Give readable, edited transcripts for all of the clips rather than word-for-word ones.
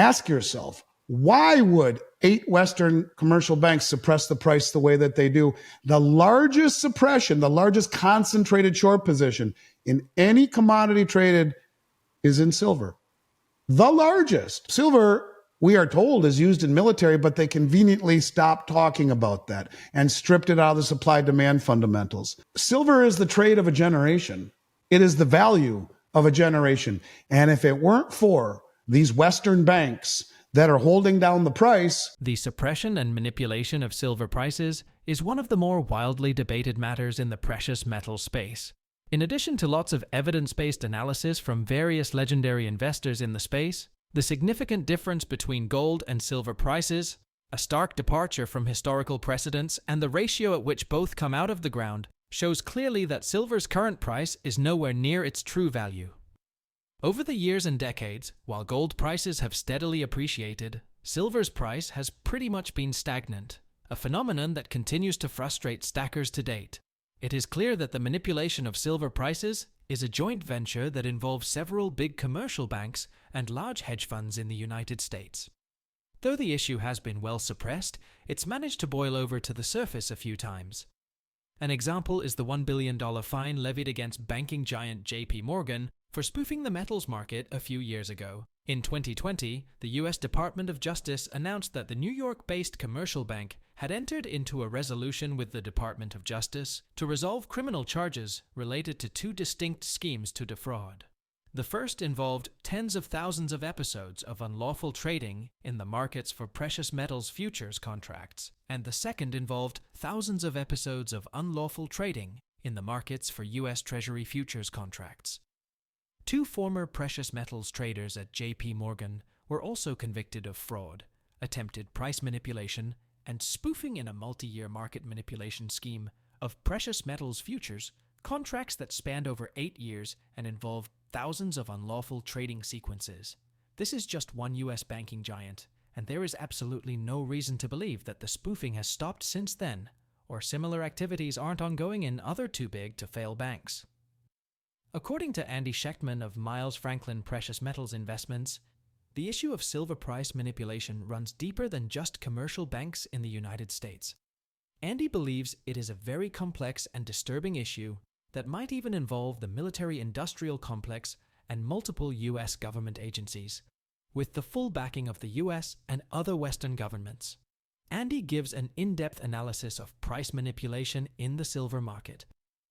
Ask yourself, why would 8 Western commercial banks suppress the price the way that they do? The largest suppression, the largest concentrated short position in any commodity traded is in silver. The largest. Silver, we are told, is used in military, but they conveniently stopped talking about that and stripped it out of the supply-demand fundamentals. Silver is the trade of a generation. It is the value of a generation. And if it weren't for these Western banks that are holding down the price... The suppression and manipulation of silver prices is one of the more wildly debated matters in the precious metal space. In addition to lots of evidence-based analysis from various legendary investors in the space, the significant difference between gold and silver prices, a stark departure from historical precedents, and the ratio at which both come out of the ground shows clearly that silver's current price is nowhere near its true value. Over the years and decades, while gold prices have steadily appreciated, silver's price has pretty much been stagnant, a phenomenon that continues to frustrate stackers to date. It is clear that the manipulation of silver prices is a joint venture that involves several big commercial banks and large hedge funds in the United States. Though the issue has been well suppressed, it's managed to boil over to the surface a few times. An example is the $1 billion fine levied against banking giant JP Morgan for spoofing the metals market a few years ago. In 2020, the U.S. Department of Justice announced that the New York-based commercial bank had entered into a resolution with the Department of Justice to resolve criminal charges related to 2 distinct schemes to defraud. The first involved tens of thousands of episodes of unlawful trading in the markets for precious metals futures contracts, and the second involved thousands of episodes of unlawful trading in the markets for U.S. Treasury futures contracts. 2 former precious metals traders at JP Morgan were also convicted of fraud, attempted price manipulation, and spoofing in a multi-year market manipulation scheme of precious metals futures, contracts that spanned over 8 years and involved thousands of unlawful trading sequences. This is just one U.S. banking giant, and there is absolutely no reason to believe that the spoofing has stopped since then, or similar activities aren't ongoing in other too-big-to-fail banks. According to Andy Schectman of Miles Franklin Precious Metals Investments, the issue of silver price manipulation runs deeper than just commercial banks in the United States. Andy believes it is a very complex and disturbing issue that might even involve the military-industrial complex and multiple U.S. government agencies, with the full backing of the U.S. and other Western governments. Andy gives an in-depth analysis of price manipulation in the silver market,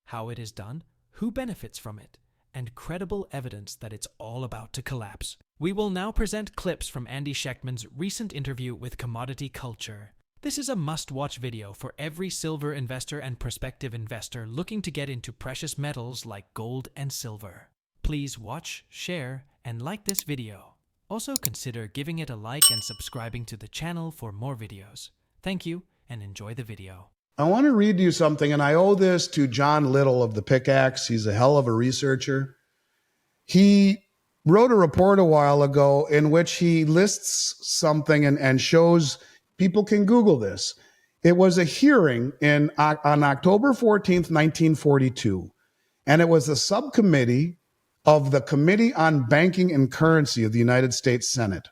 how it is done, who benefits from it, and credible evidence that it's all about to collapse. We will now present clips from Andy Schectman's recent interview with Commodity Culture. This is a must-watch video for every silver investor and prospective investor looking to get into precious metals like gold and silver. Please watch, share, and like this video. Also consider giving it a like and subscribing to the channel for more videos. Thank you, and enjoy the video. I want to read you something, and I owe this to John Little of the Pickaxe. He's a hell of a researcher. He wrote a report a while ago in which he lists something and shows, people can Google this. It was a hearing on October 14th, 1942, and it was a subcommittee of the Committee on Banking and Currency of the United States Senate.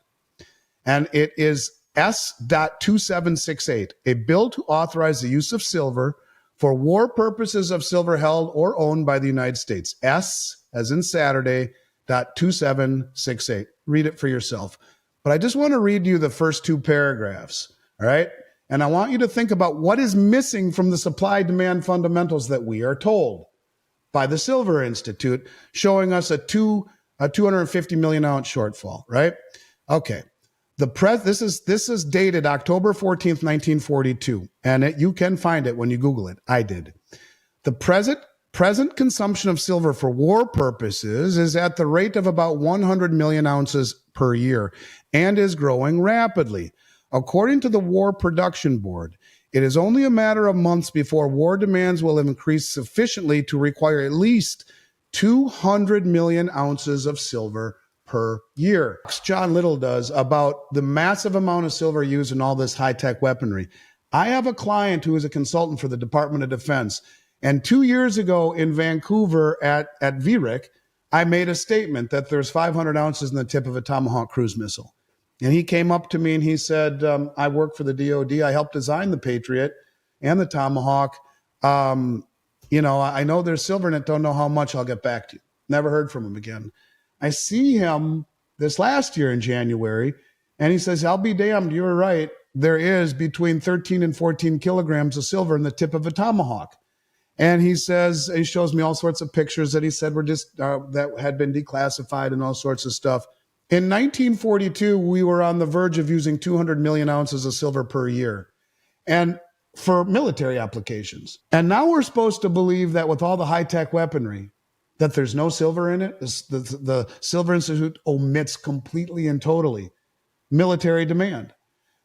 And it is S.2768, a bill to authorize the use of silver for war purposes of silver held or owned by the United States. S, as in Saturday, .2768. Read it for yourself. But I just want to read you the first 2 paragraphs, all right? And I want you to think about what is missing from the supply-demand fundamentals that we are told by the Silver Institute, showing us a 250 million ounce shortfall, right? Okay. This is dated October 14th, 1942, and you can find it when you Google it. I did. The present consumption of silver for war purposes is at the rate of about 100 million ounces per year and is growing rapidly. According to the War Production Board, it is only a matter of months before war demands will have increased sufficiently to require at least 200 million ounces of silver per year. John Little does about the massive amount of silver used in all this high-tech weaponry. I have a client who is a consultant for the Department of Defense, and 2 years ago in Vancouver at VRIC, I made a statement that there's 500 ounces in the tip of a Tomahawk cruise missile. And he came up to me and he said, I work for the DOD. I helped design the Patriot and the Tomahawk. I know there's silver in it. Don't know how much. I'll get back to you. Never heard from him again. I see him this last year in January, and he says, I'll be damned. You were right. There is between 13 and 14 kilograms of silver in the tip of a tomahawk. And he says, he shows me all sorts of pictures that he said were just that had been declassified and all sorts of stuff. In 1942, we were on the verge of using 200 million ounces of silver per year, and for military applications. And now we're supposed to believe that with all the high-tech weaponry, that there's no silver in it. The Silver Institute omits completely and totally military demand.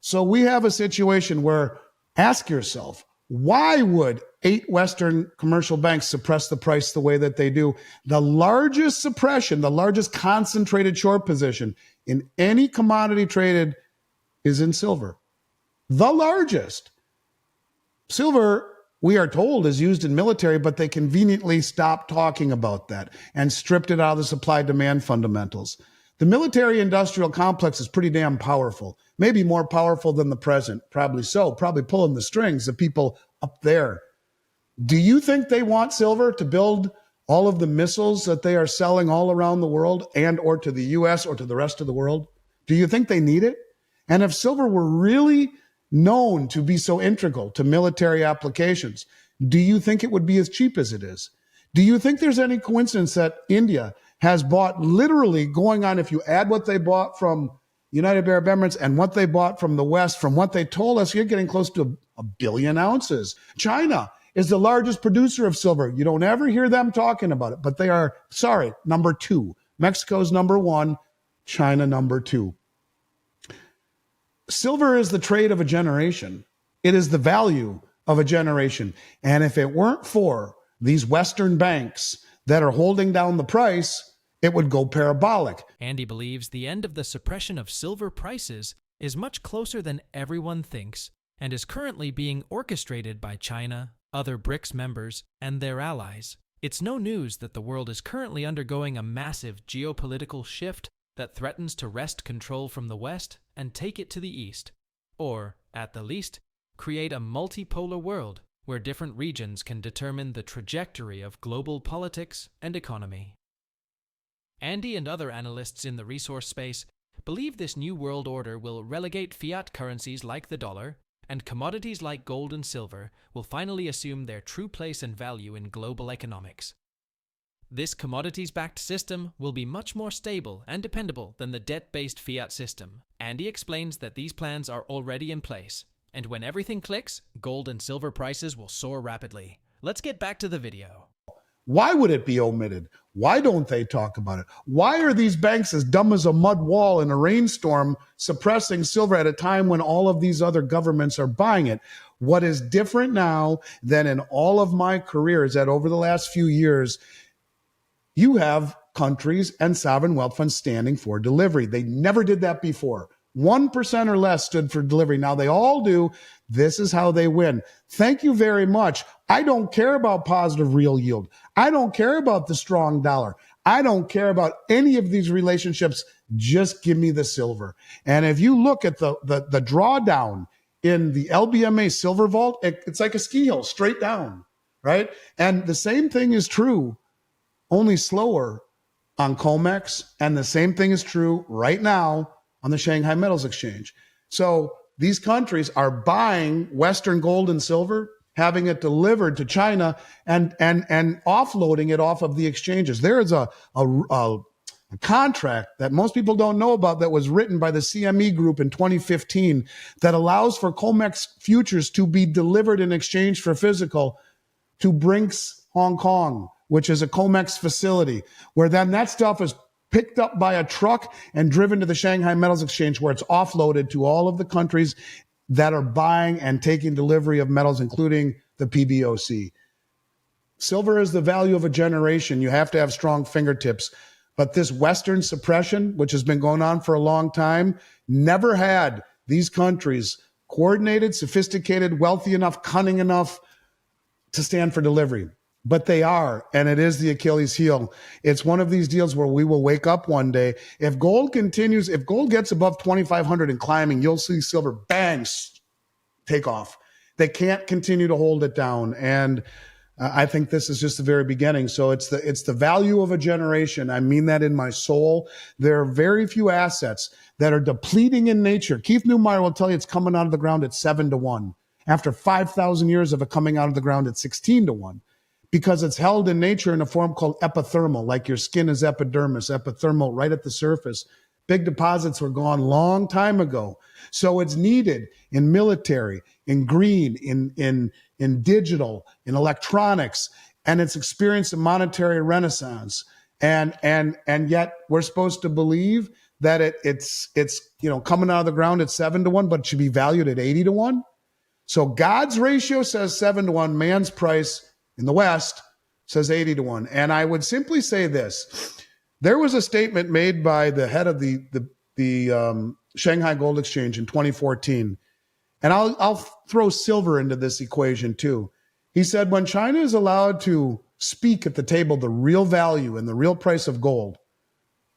So we have a situation where, ask yourself, why would 8 Western commercial banks suppress the price the way that they do? The largest suppression, the largest concentrated short position in any commodity traded is in silver. The largest. Silver, we are told, is used in military, but they conveniently stopped talking about that and stripped it out of the supply-demand fundamentals. The military-industrial complex is pretty damn powerful, maybe more powerful than the present, probably so, probably pulling the strings, the people up there. Do you think they want silver to build all of the missiles that they are selling all around the world and or to the U.S. or to the rest of the world? Do you think they need it? And if silver were really known to be so integral to military applications, do you think it would be as cheap as it is? Do you think there's any coincidence that India has bought, literally going on, if you add what they bought from United Arab Emirates and what they bought from the West, from what they told us, you're getting close to a billion ounces. China is the largest producer of silver. You don't ever hear them talking about it, but they are, number 2. Mexico's number 1, China number 2. Silver is the trade of a generation. It is the value of a generation. And if it weren't for these Western banks that are holding down the price, it would go parabolic. Andy believes the end of the suppression of silver prices is much closer than everyone thinks and is currently being orchestrated by China, other BRICS members, and their allies. It's no news that the world is currently undergoing a massive geopolitical shift that threatens to wrest control from the West and take it to the East, or, at the least, create a multipolar world where different regions can determine the trajectory of global politics and economy. Andy and other analysts in the resource space believe this new world order will relegate fiat currencies like the dollar, and commodities like gold and silver will finally assume their true place and value in global economics. This commodities-backed system will be much more stable and dependable than the debt-based fiat system. Andy explains that these plans are already in place, and when everything clicks, gold and silver prices will soar rapidly. Let's get back to the video. Why would it be omitted? Why don't they talk about it? Why are these banks as dumb as a mud wall in a rainstorm suppressing silver at a time when all of these other governments are buying it? What is different now than in all of my career is that over the last few years, you have countries and sovereign wealth funds standing for delivery. They never did that before. 1% or less stood for delivery. Now they all do. This is how they win. Thank you very much. I don't care about positive real yield. I don't care about the strong dollar. I don't care about any of these relationships. Just give me the silver. And if you look at the drawdown in the LBMA silver vault, it's like a ski hill straight down, right? And the same thing is true, only slower, on COMEX, and the same thing is true right now on the Shanghai Metals Exchange. So these countries are buying Western gold and silver, having it delivered to China, and offloading it off of the exchanges. There is a contract that most people don't know about that was written by the CME Group in 2015 that allows for COMEX futures to be delivered in exchange for physical to Brinks, Hong Kong, which is a COMEX facility, where then that stuff is picked up by a truck and driven to the Shanghai Metals Exchange, where it's offloaded to all of the countries that are buying and taking delivery of metals, including the PBOC. Silver is the value of a generation. You have to have strong fingertips. But this Western suppression, which has been going on for a long time, never had these countries coordinated, sophisticated, wealthy enough, cunning enough to stand for delivery. But they are, and it is the Achilles heel. It's one of these deals where we will wake up one day. If gold continues, if gold gets above 2,500 and climbing, you'll see silver bangs take off. They can't continue to hold it down. And I think this is just the very beginning. So it's the value of a generation. I mean that in my soul. There are very few assets that are depleting in nature. Keith Neumeyer will tell you it's coming out of the ground at 7-1. After 5,000 years of it coming out of the ground at 16-1. Because it's held in nature in a form called epithermal, like your skin is epidermis, epithermal right at the surface. Big deposits were gone long time ago. So it's needed in military, in green, in digital, in electronics, and it's experienced a monetary renaissance. And yet we're supposed to believe that it's coming out of the ground at 7-1, but it should be valued at 80-1. So God's ratio says 7-1, man's price in the West says 80-1. And I would simply say this. There was a statement made by the head of the Shanghai Gold Exchange in 2014. And I'll throw silver into this equation too. He said, when China is allowed to speak at the table, the real value and the real price of gold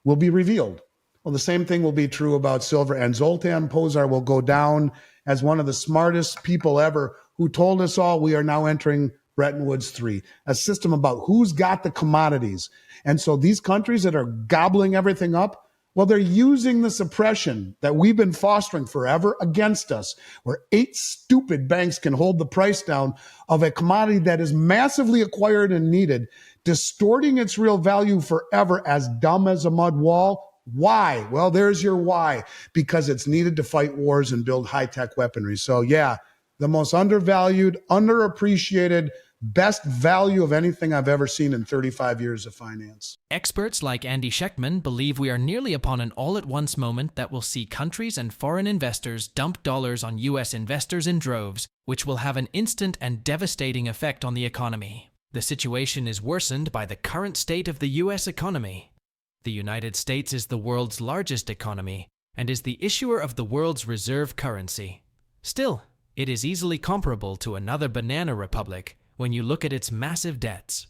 will be revealed. Well, the same thing will be true about silver. And Zoltan Pozsar will go down as one of the smartest people ever who told us all we are now entering Bretton Woods 3, a system about who's got the commodities. And so these countries that are gobbling everything up, well, they're using the suppression that we've been fostering forever against us, where 8 stupid banks can hold the price down of a commodity that is massively acquired and needed, distorting its real value forever, as dumb as a mud wall. Why? Well, there's your why. Because it's needed to fight wars and build high-tech weaponry. So yeah, the most undervalued, underappreciated, best value of anything I've ever seen in 35 years of finance. Experts like Andy Schectman believe we are nearly upon an all-at-once moment that will see countries and foreign investors dump dollars on U.S. investors in droves, which will have an instant and devastating effect on the economy. The situation is worsened by the current state of the U.S. economy. The United States is the world's largest economy and is the issuer of the world's reserve currency. Still, it is easily comparable to another banana republic when you look at its massive debts.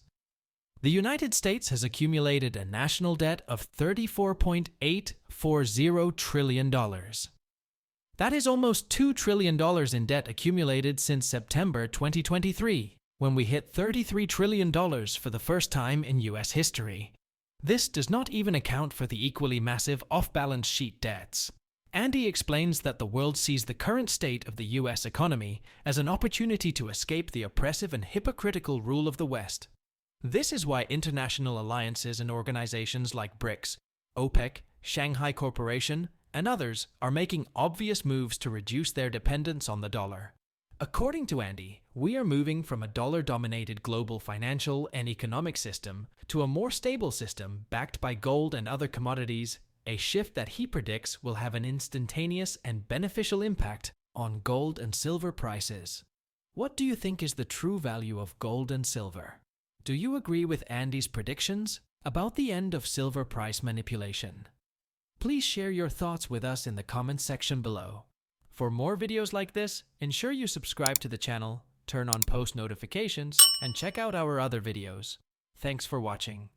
The United States has accumulated a national debt of $34.840 trillion. That is almost $2 trillion in debt accumulated since September 2023, when we hit $33 trillion for the first time in U.S. history. This does not even account for the equally massive off-balance sheet debts. Andy explains that the world sees the current state of the U.S. economy as an opportunity to escape the oppressive and hypocritical rule of the West. This is why international alliances and organizations like BRICS, OPEC, Shanghai Corporation, and others are making obvious moves to reduce their dependence on the dollar. According to Andy, we are moving from a dollar-dominated global financial and economic system to a more stable system backed by gold and other commodities, a shift that he predicts will have an instantaneous and beneficial impact on gold and silver prices. What do you think is the true value of gold and silver? Do you agree with Andy's predictions about the end of silver price manipulation? Please share your thoughts with us in the comments section below. For more videos like this, ensure you subscribe to the channel, turn on post notifications, and check out our other videos. Thanks for watching.